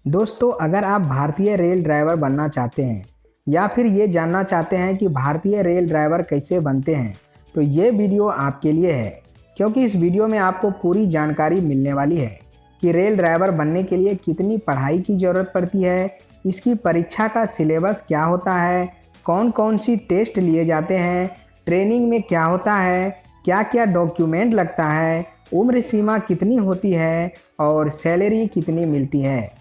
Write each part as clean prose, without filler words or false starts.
दोस्तों, अगर आप भारतीय रेल ड्राइवर बनना चाहते हैं या फिर ये जानना चाहते हैं कि भारतीय रेल ड्राइवर कैसे बनते हैं, तो ये वीडियो आपके लिए है। क्योंकि इस वीडियो में आपको पूरी जानकारी मिलने वाली है कि रेल ड्राइवर बनने के लिए कितनी पढ़ाई की ज़रूरत पड़ती है, इसकी परीक्षा का सिलेबस क्या होता है, कौन कौन सी टेस्ट लिए जाते हैं, ट्रेनिंग में क्या होता है, क्या क्या डॉक्यूमेंट लगता है, उम्र सीमा कितनी होती है और सैलरी कितनी मिलती है।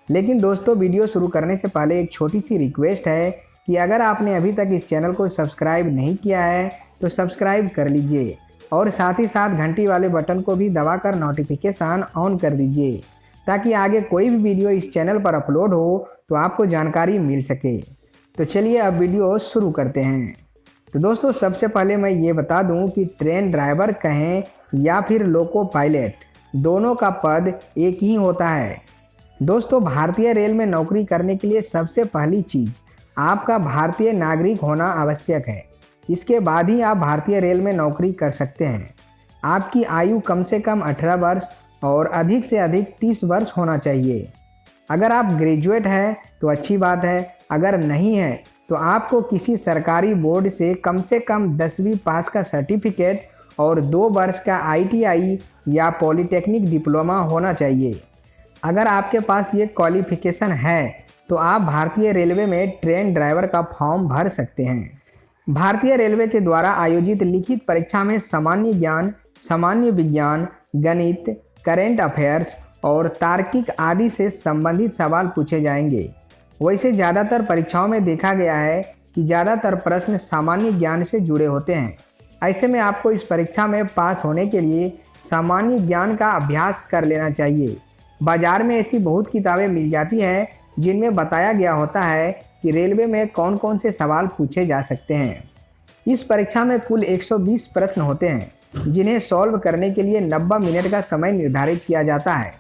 लेकिन दोस्तों, वीडियो शुरू करने से पहले एक छोटी सी रिक्वेस्ट है कि अगर आपने अभी तक इस चैनल को सब्सक्राइब नहीं किया है तो सब्सक्राइब कर लीजिए और साथ ही साथ घंटी वाले बटन को भी दबाकर नोटिफिकेशन ऑन कर दीजिए ताकि आगे कोई भी वीडियो इस चैनल पर अपलोड हो तो आपको जानकारी मिल सके। तो चलिए अब वीडियो शुरू करते हैं। तो दोस्तों, सबसे पहले मैं ये बता दूं कि ट्रेन ड्राइवर कहें या फिर लोको पायलट, दोनों का पद एक ही होता है। दोस्तों, भारतीय रेल में नौकरी करने के लिए सबसे पहली चीज़ आपका भारतीय नागरिक होना आवश्यक है। इसके बाद ही आप भारतीय रेल में नौकरी कर सकते हैं। आपकी आयु कम से कम 18 वर्ष और अधिक से अधिक 30 वर्ष होना चाहिए। अगर आप ग्रेजुएट हैं तो अच्छी बात है, अगर नहीं है तो आपको किसी सरकारी बोर्ड से कम 10वीं पास का सर्टिफिकेट और 2 वर्ष का ITI या पॉलिटेक्निक डिप्लोमा होना चाहिए। अगर आपके पास ये क्वालिफिकेशन है तो आप भारतीय रेलवे में ट्रेन ड्राइवर का फॉर्म भर सकते हैं। भारतीय रेलवे के द्वारा आयोजित लिखित परीक्षा में सामान्य ज्ञान, सामान्य विज्ञान, गणित, करेंट अफेयर्स और तार्किक आदि से संबंधित सवाल पूछे जाएंगे। वैसे ज़्यादातर परीक्षाओं में देखा गया है कि ज़्यादातर प्रश्न सामान्य ज्ञान से जुड़े होते हैं। ऐसे में आपको इस परीक्षा में पास होने के लिए सामान्य ज्ञान का अभ्यास कर लेना चाहिए। बाजार में ऐसी बहुत किताबें मिल जाती हैं जिनमें बताया गया होता है कि रेलवे में कौन कौन से सवाल पूछे जा सकते हैं। इस परीक्षा में कुल 120 प्रश्न होते हैं जिन्हें सॉल्व करने के लिए 90 मिनट का समय निर्धारित किया जाता है।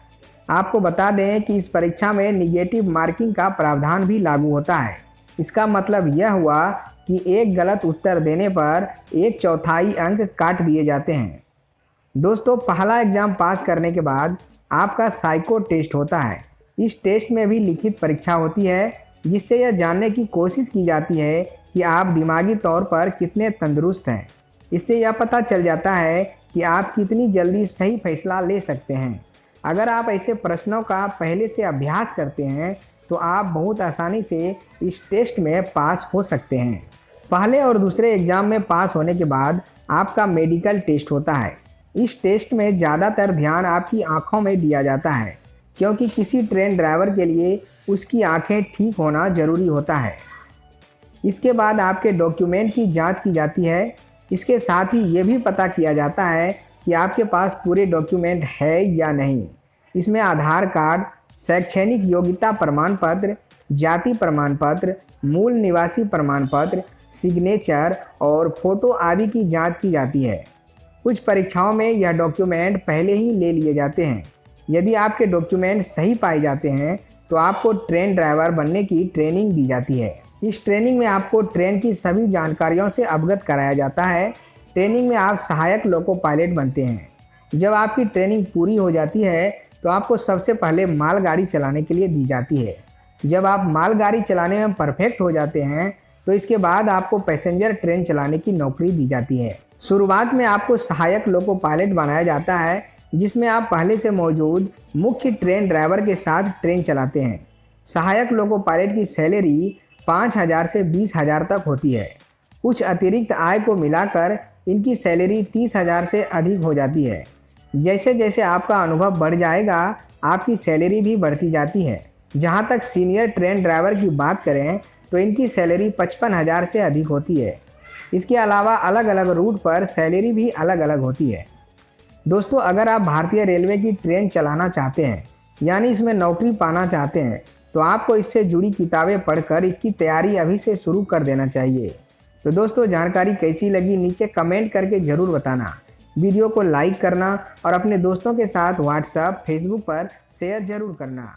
आपको बता दें कि इस परीक्षा में निगेटिव मार्किंग का प्रावधान भी लागू होता है। इसका मतलब यह हुआ कि एक गलत उत्तर देने पर 1/4 अंक काट दिए जाते हैं। दोस्तों, पहला एग्ज़ाम पास करने के बाद आपका साइको टेस्ट होता है। इस टेस्ट में भी लिखित परीक्षा होती है जिससे यह जानने की कोशिश की जाती है कि आप दिमागी तौर पर कितने तंदुरुस्त हैं। इससे यह पता चल जाता है कि आप कितनी जल्दी सही फैसला ले सकते हैं। अगर आप ऐसे प्रश्नों का पहले से अभ्यास करते हैं तो आप बहुत आसानी से इस टेस्ट में पास हो सकते हैं। पहले और दूसरे एग्ज़ाम में पास होने के बाद आपका मेडिकल टेस्ट होता है। इस टेस्ट में ज़्यादातर ध्यान आपकी आँखों में दिया जाता है क्योंकि किसी ट्रेन ड्राइवर के लिए उसकी आँखें ठीक होना ज़रूरी होता है। इसके बाद आपके डॉक्यूमेंट की जांच की जाती है। इसके साथ ही ये भी पता किया जाता है कि आपके पास पूरे डॉक्यूमेंट है या नहीं। इसमें आधार कार्ड, शैक्षणिक योग्यता प्रमाण पत्र, जाति प्रमाण पत्र, मूल निवासी प्रमाण पत्र, सिग्नेचर और फोटो आदि की जाँच की जाती है। कुछ परीक्षाओं में यह डॉक्यूमेंट पहले ही ले लिए जाते हैं। यदि आपके डॉक्यूमेंट सही पाए जाते हैं तो आपको ट्रेन ड्राइवर बनने की ट्रेनिंग दी जाती है। इस ट्रेनिंग में आपको ट्रेन की सभी जानकारियों से अवगत कराया जाता है। ट्रेनिंग में आप सहायक लोको पायलट बनते हैं। जब आपकी ट्रेनिंग पूरी हो जाती है तो आपको सबसे पहले मालगाड़ी चलाने के लिए दी जाती है। जब आप मालगाड़ी चलाने में परफेक्ट हो जाते हैं तो इसके बाद आपको पैसेंजर ट्रेन चलाने की नौकरी दी जाती है। शुरुआत में आपको सहायक लोको पायलट बनाया जाता है जिसमें आप पहले से मौजूद मुख्य ट्रेन ड्राइवर के साथ ट्रेन चलाते हैं। सहायक लोको पायलट की सैलरी 5,000 से 20,000 तक होती है। कुछ अतिरिक्त आय को मिलाकर इनकी सैलरी 30,000 से अधिक हो जाती है। जैसे जैसे आपका अनुभव बढ़ जाएगा आपकी सैलरी भी बढ़ती जाती है। जहां तक सीनियर ट्रेन ड्राइवर की बात करें तो इनकी सैलरी 55,000 से अधिक होती है। इसके अलावा अलग अलग रूट पर सैलरी भी अलग अलग होती है। दोस्तों, अगर आप भारतीय रेलवे की ट्रेन चलाना चाहते हैं यानी इसमें नौकरी पाना चाहते हैं तो आपको इससे जुड़ी किताबें पढ़कर इसकी तैयारी अभी से शुरू कर देना चाहिए। तो दोस्तों, जानकारी कैसी लगी नीचे कमेंट करके ज़रूर बताना। वीडियो को लाइक करना और अपने दोस्तों के साथ व्हाट्सएप, फेसबुक पर शेयर ज़रूर करना।